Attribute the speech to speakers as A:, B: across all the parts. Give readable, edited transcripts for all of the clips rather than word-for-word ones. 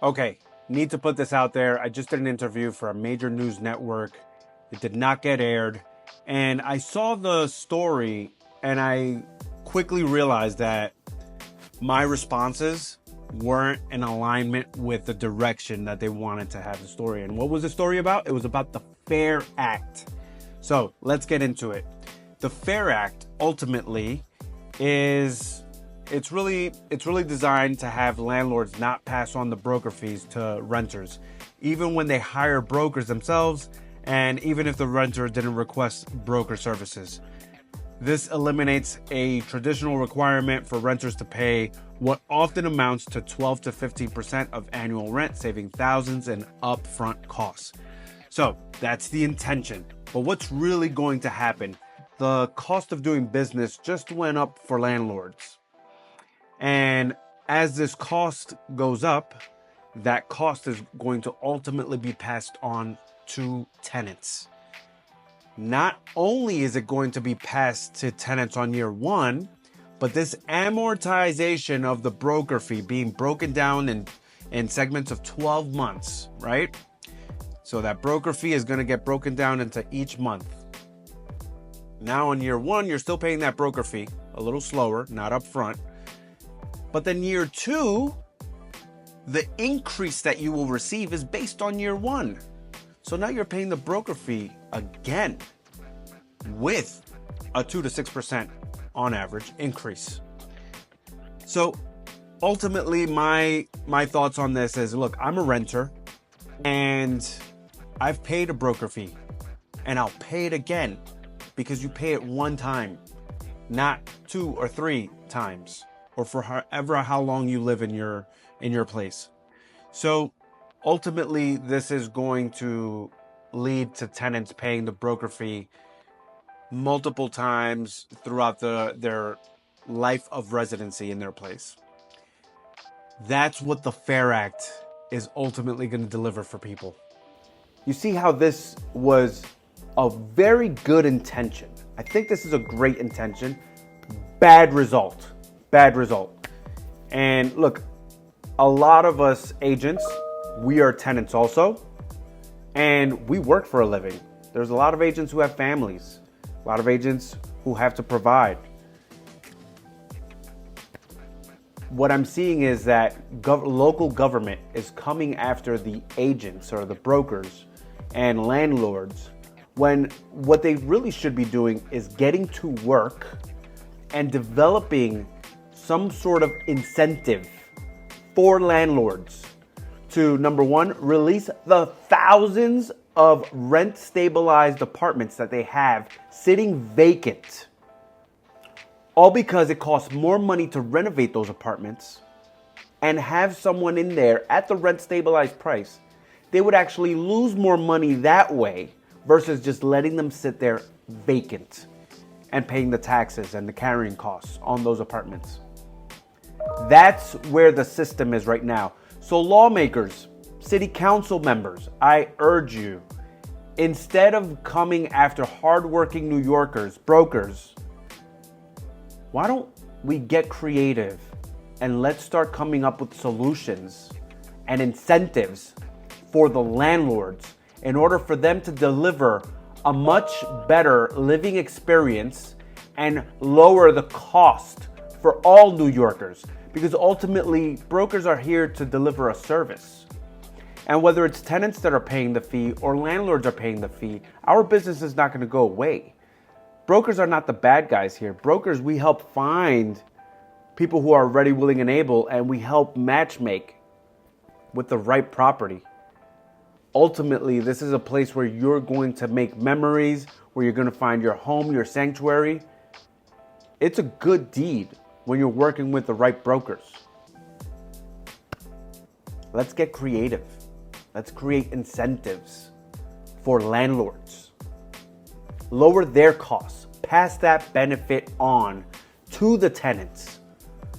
A: Okay, need to put this out there. I just did an interview for a major news network. It did not get aired. And I saw the story and I quickly realized that my responses weren't in alignment with the direction that they wanted to have the story. And what was the story about? It was about the FAIR Act. So let's get into it. The FAIR Act ultimately is it's really designed to have landlords not pass on the broker fees to renters, even when they hire brokers themselves, and even if the renter didn't request broker services. This eliminates a traditional requirement for renters to pay what often amounts to 12 to 15% of annual rent, saving thousands in upfront costs. So that's the intention. But what's really going to happen? The cost of doing business just went up for landlords. And as this cost goes up, that cost is going to ultimately be passed on to tenants. Not only is it going to be passed to tenants on year one, but this amortization of the broker fee being broken down in segments of 12 months, right? So that broker fee is going to get broken down into each month. Now in year one, you're still paying that broker fee, a little slower, not up front. But then year two, the increase that you will receive is based on year one. So now you're paying the broker fee again with a 2 to 6% on average increase. So ultimately my thoughts on this is, look, I'm a renter and I've paid a broker fee and I'll pay it again because you pay it one time, not 2 or 3 times, or for how long you live in your place. So ultimately, this is going to lead to tenants paying the broker fee multiple times throughout their life of residency in their place. That's what the FAIR Act is ultimately going to deliver for people. You see how this was a very good intention. I think this is a great intention. Bad result. And look, a lot of us agents, we are tenants also, and we work for a living. There's a lot of agents who have families, a lot of agents who have to provide. What I'm seeing is that local government is coming after the agents or the brokers and landlords, when what they really should be doing is getting to work and developing some sort of incentive for landlords to, number one, release the thousands of rent stabilized apartments that they have sitting vacant. All because it costs more money to renovate those apartments and have someone in there at the rent stabilized price. They would actually lose more money that way versus just letting them sit there vacant and paying the taxes and the carrying costs on those apartments. That's where the system is right now. So lawmakers, city council members, I urge you, instead of coming after hardworking New Yorkers, brokers, why don't we get creative and let's start coming up with solutions and incentives for the landlords in order for them to deliver a much better living experience and lower the cost for all New Yorkers, because ultimately brokers are here to deliver a service. And whether it's tenants that are paying the fee or landlords are paying the fee, our business is not going to go away. Brokers are not the bad guys here. Brokers, we help find people who are ready, willing, and able, and we help matchmake with the right property. Ultimately, this is a place where you're going to make memories, where you're going to find your home, your sanctuary. It's a good deed when you're working with the right brokers. Let's get creative. Let's create incentives for landlords. Lower their costs. Pass that benefit on to the tenants.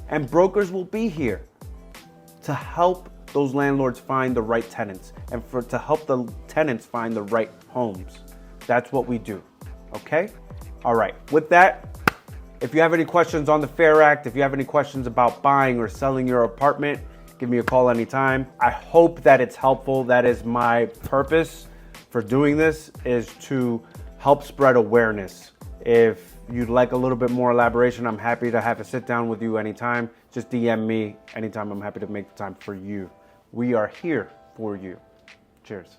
A: And brokers will be here to help those landlords find the right tenants and to help the tenants find the right homes. That's what we do. Okay? All right. With that, if you have any questions on the FAIR Act, if you have any questions about buying or selling your apartment, Give me a call anytime. I hope that it's helpful. That is my purpose for doing this, is to help spread awareness. If you'd like a little bit more elaboration, I'm happy to have a sit down with you anytime. Just DM me anytime. I'm happy to make the time for you. We are here for you. Cheers.